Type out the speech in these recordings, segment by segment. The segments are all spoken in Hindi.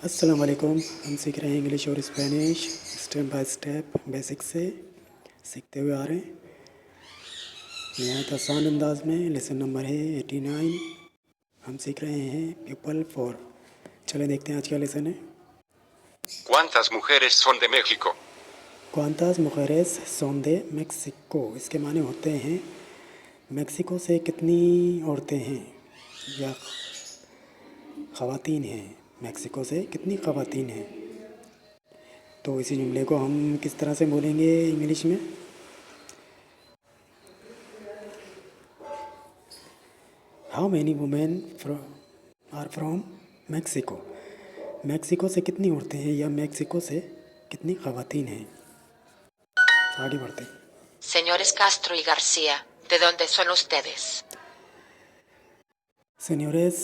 अस्सलाम वालेकुम। हम सीख रहे हैं इंग्लिश और Spanish step by step basic से सीखते हुए आ रहे हैं नहायत आसान अंदाज में। लेसन नंबर है 89। हम सीख रहे हैं पीपल फॉर। चले देखते हैं आज का लेसन है। ¿Cuántas mujeres son de México? क्वांतास मुखरेस सोन दे मेक्सिको। इसके माने होते हैं मेक्सिको से कितनी औरतें हैं या ख़वातीन हैं। मेक्सिको से कितनी ख़वातीन हैं। तो इसी जुमले को हम किस तरह से बोलेंगे इंग्लिश में। How many women are from Mexico. Mexico से कितनी औरतें हैं या मैक्सिको से कितनी ख़वातीन हैं। आगे बढ़ते हैं। Señores Castro y García, ¿de dónde son ustedes? Señores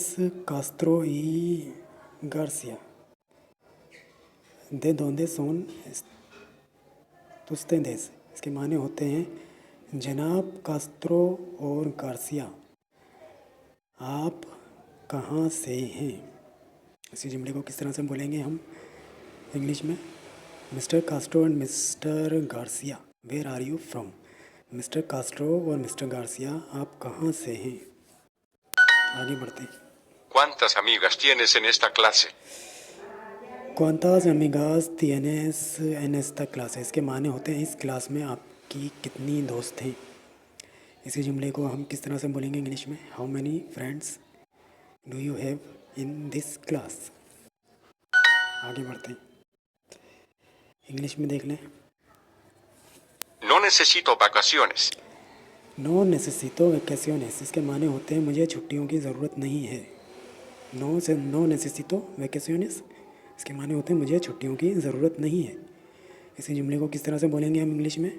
Castro y García, ¿de dónde son ustedes? इसके माने होते हैं जनाब कास्त्रो और गार्सिया, आप कहाँ से हैं। इसी जुमले को किस तरह से बोलेंगे हम इंग्लिश में। Mister Castro and mister Garcia, where are you from. Mister Castro और मिस्टर गार्सिया, आप कहाँ से हैं। आगे बढ़ते हैं। ¿Cuántas amigas tienes en esta clase? क्वांतास अमिगास tienes en esta clase। इसके माने होते हैं इस क्लास में आपकी कितनी दोस्त हैं। इसी जुमले को हम किस तरह से बोलेंगे इंग्लिश में। How many friends do you have in this class. आगे बढ़ते हैं। इंग्लिश में देख लें। No necesito vacaciones. नो नेसेसितो वैकेशंस। इसके माने होते हैं मुझे छुट्टियों की ज़रूरत नहीं है। नो नेसेसितो वैकेशंस। इसके माने होते हैं मुझे छुट्टियों की ज़रूरत नहीं है। इसी जुमले को किस तरह से बोलेंगे हम इंग्लिश में।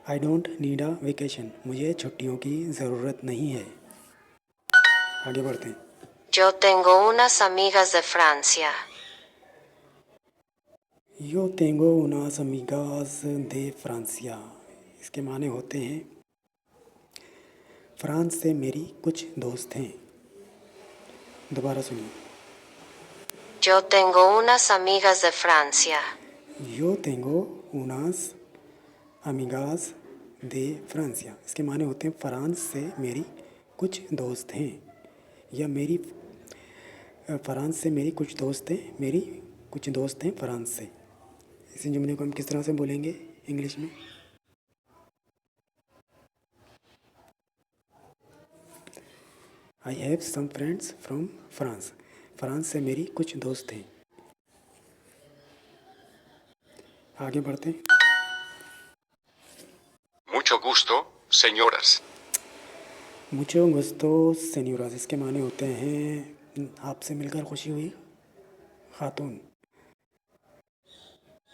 I don't need a vacation. मुझे छुट्टियों की ज़रूरत नहीं है। आगे बढ़ते हैं। Yo tengo unas amigas de Francia. यो तेंगो उनास अमीगास दे फ्रांसिया। इसके माने होते हैं फ्रांस से मेरी कुछ दोस्त हैं। दोबारा सुनिए। Yo tengo unas amigas de Francia. यो तेंगो उनास अमीगास दे फ्रांसिया। इसके माने होते हैं फ्रांस से मेरी कुछ दोस्त हैं या मेरी फ्रांस से मेरी कुछ दोस्त हैं। मेरी कुछ दोस्त हैं फ्रांस से। इसी जुमले को हम किस तरह से बोलेंगे इंग्लिश में। I have some friends from France. France से मेरी कुछ दोस्त हैं। आगे बढ़ते हैं। Mucho gusto, señoras. मुझो गुस्तो सेन्यूरास। इसके माने होते हैं आपसे मिलकर खुशी हुई खातून।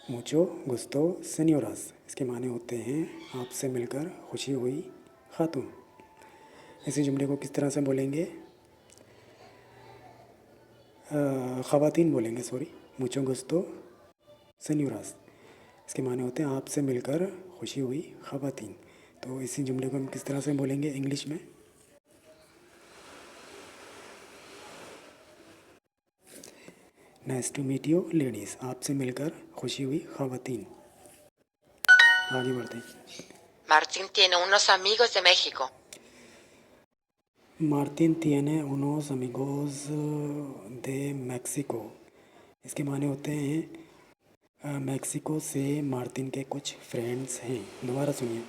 मुझो गुस्तो सेन्यूरास। इसके माने होते हैं आपसे मिलकर खुशी हुई खातून। इसी जुमले को किस तरह से बोलेंगे। ख़वातीन बोलेंगे, सॉरी। मुझो गुस्तो सेन्यूरास। इसके माने होते हैं आपसे मिलकर खुशी हुई ख़वातीन। तो इसी जुमले को हम किस तरह से बोलेंगे इंग्लिश में। Nice to meet you ladies. आपसे मिलकर खुशी हुई ख़वातीन। आगे बढ़ते हैं। Martín tiene unos amigos de México. Martin tiene unos amigos de México। इसके माने होते हैं मैक्सिको से मार्टिन के कुछ फ्रेंड्स हैं। दोबारा सुनिए।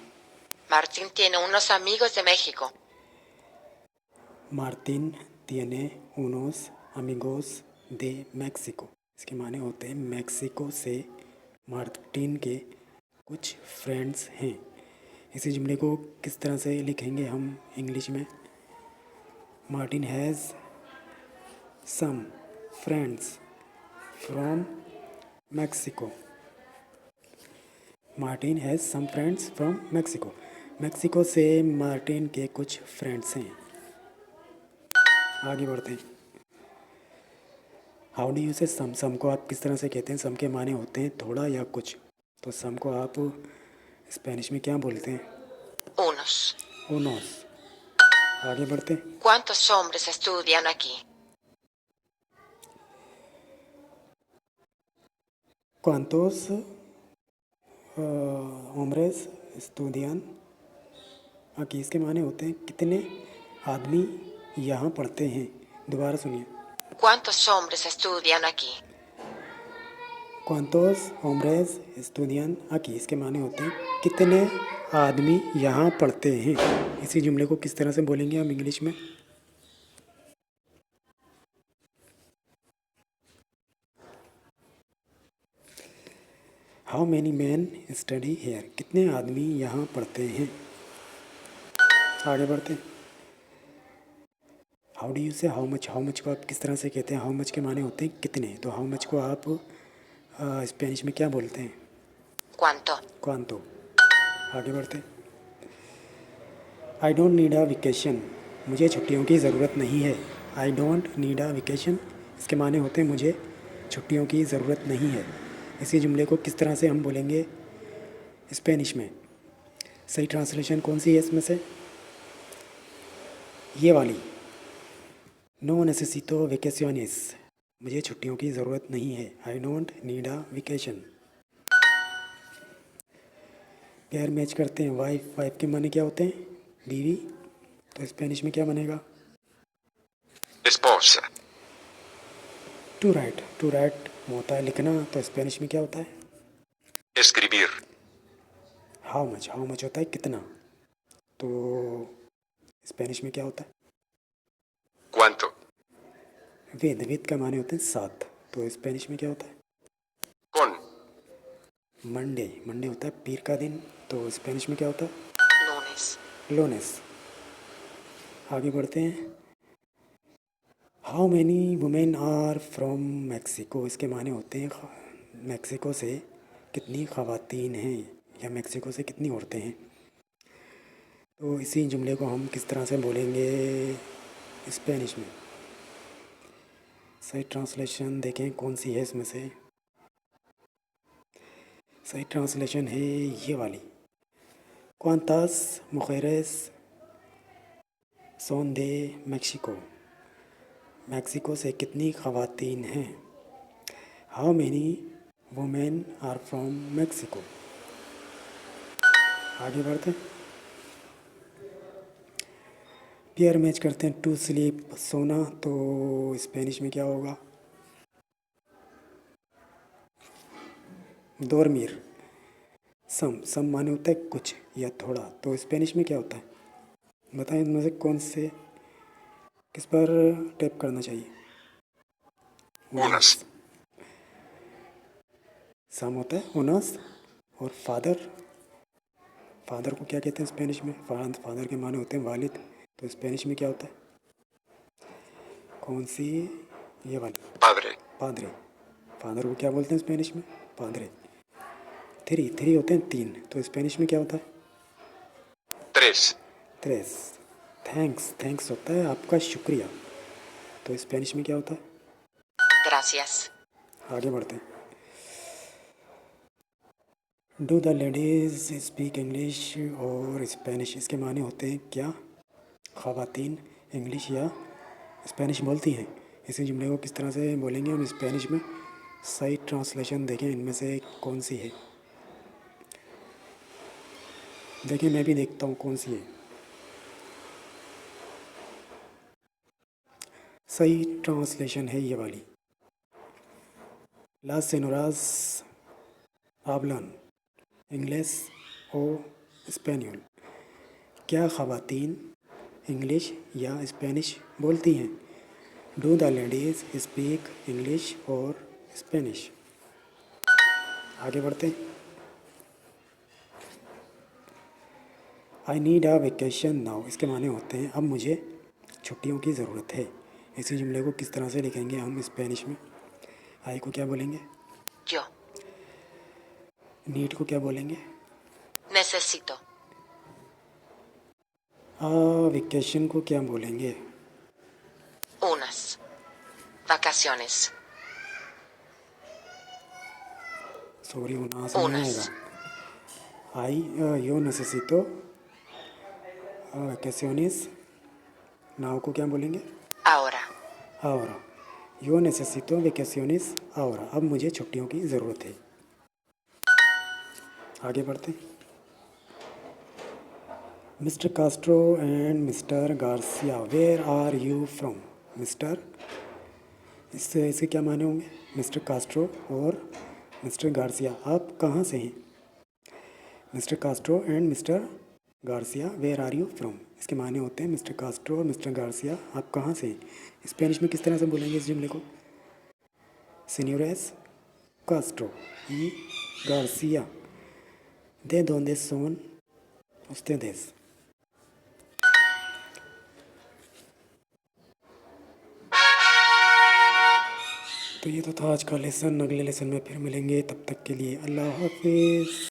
Martín tiene unos amigos de México. Martin tiene unos amigos de México। इसके माने होते हैं मैक्सिको से मार्टिन के कुछ फ्रेंड्स हैं। इसी जुमले को किस तरह से लिखेंगे हम इंग्लिश में। Martin has some friends from Mexico. Martin has some friends from Mexico. Mexico से मार्टिन के कुछ फ्रेंड्स हैं। आगे बढ़ते हैं। हाउ डू यू से सम। सम को आप किस तरह से कहते हैं। सम के माने होते हैं थोड़ा या कुछ। तो सम को आप स्पेनिश में क्या बोलते हैं। Unos. उनोस। आगे बढ़ते। ¿Cuántos hombres estudian aquí? ¿Cuántos hombres estudian aquí? इसके माने होते हैं कितने आदमी यहाँ पढ़ते हैं। दोबारा सुनिए। ¿Cuántos hombres estudian aquí? ¿Cuántos hombres estudian aquí? इसके माने होते हैं कितने आदमी यहाँ पढ़ते हैं। इसी जुमले को किस तरह से बोलेंगे हम इंग्लिश में? How many man study hair? कितने आदमी यहाँ पढ़ते हैं। आगे बढ़ते। हाउ डू यू से हाउ मच? हाउ मच को आप किस तरह से कहते हैं? हाउ मच के माने होते हैं कितने, तो हाउ मच को आप स्पेनिश में क्या बोलते हैं? ¿Cuánto? क्वांतो। आगे बढ़ते। I don't need a vacation. मुझे छुट्टियों की ज़रूरत नहीं है। I don't need a vacation, इसके माने होते हैं मुझे छुट्टियों की ज़रूरत नहीं है। इसी जुमले को किस तरह से हम बोलेंगे स्पेनिश में? सही ट्रांसलेशन कौन सी है इसमें से? ये वाली, नो नेसेसितो वेकेशनिस। मुझे छुट्टियों की ज़रूरत नहीं है। I don't need a vacation. Pair match करते हैं। वाइफ, वाइफ के माने क्या होते हैं? बीवी। तो स्पेनिश में क्या बनेगा? Esposa. To write. To write होता है लिखना, तो स्पेनिश में क्या होता है? Escribir. How much, how much होता है कितना, तो स्पेनिश में क्या होता है? ¿Cuánto? विद, विद का माने होते हैं साथ, तो स्पेनिश में क्या होता है? Con. मंडे, मंडे होता है पीर का दिन, तो स्पेनिश में क्या होता है? Lunes. लोनेस। आगे बढ़ते हैं। How many women are from Mexico? इसके माने होते हैं मैक्सिको से कितनी ख़वातीन हैं, या मैक्सिको से कितनी औरतें हैं। तो इसी जुमले को हम किस तरह से बोलेंगे स्पेनिश में? सही ट्रांसलेशन देखें कौन सी है इसमें से। सही ट्रांसलेशन है ये वाली, क्वांटास मुजेres son de मैक्सिको? मैक्सिको से कितनी ख़वातीन हैं। How many women are from Mexico. आगे बढ़ते हैं। पेयर मैच करते हैं। टू स्लीप, सोना, तो स्पेनिश में क्या होगा? dormir। सम माने होता है कुछ या थोड़ा, तो स्पेनिश में क्या होता है? बताएं इनमें से कौन से, किस पर टैप करना चाहिए? Unas. सम होता है उनस। और फादर, फादर को क्या कहते हैं स्पेनिश में? फादर के माने होते हैं वालिद, तो स्पेनिश में क्या होता है? कौन सी? ये वाली, Padre. पादरे। फादर को क्या बोलते हैं स्पेनिश में? पादरे। थ्री, थ्री होते हैं तीन, तो स्पेनिश में क्या होता है? Tres. त्रेस। थैंक्स, थैंक्स होता है आपका शुक्रिया, तो स्पेनिश में क्या होता है? Gracias. आगे बढ़ते हैं। Do the ladies speak English और स्पेनिश? इसके माने होते हैं क्या ख़वातीन इंग्लिश या स्पेनिश बोलती हैं। इसी जुमले को किस तरह से बोलेंगे हम स्पेनिश में? सही ट्रांसलेशन देखें इनमें से कौन सी है। देखिए मैं भी देखता हूँ कौन सी है। सही ट्रांसलेशन है ये वाली, लास सेनोरास hablan इंग्लिश ओ स्पेनियल? क्या ख़वातीन इंग्लिश या स्पेनिश बोलती हैं? Do the ladies speak English और स्पेनिश? आगे बढ़ते हैं। I need a vacation now, इसके माने होते हैं अब मुझे छुट्टियों की ज़रूरत है। इसी जुमले को किस तरह से लिखेंगे हम स्पेनिश में? आई को क्या बोलेंगे? Yo. नीड को क्या बोलेंगे? Necesito. वेकेशन को क्या बोलेंगे? Unas. Vacaciones. सॉरी होना से नहीं Unas. आएगा। आई यो नेसेसितो वेकेशनिस नाउ को क्या बोलेंगे? ahora. ahora. Yo necesito vacaciones ahora. अब मुझे छुट्टियों की ज़रूरत है। आगे बढ़ते। Mister Castro and mister Garcia, where are you from? Mister, इसके क्या माने होंगे? मिस्टर कास्ट्रो और मिस्टर गार्सिया, आप कहाँ से हैं? Mister Castro and mister Garcia, where are you from? इसके माने होते हैं मिस्टर कास्ट्रो और मिस्टर गार्सिया, आप कहाँ से हैं? स्पेनिश में किस तरह से बोलेंगे इस जुमले को? सीनियोरेस Castro y García, ¿de dónde son ustedes? तो ये तो था आज का लेसन। अगले लेसन में फिर मिलेंगे, तब तक के लिए अल्लाह हाफिज़।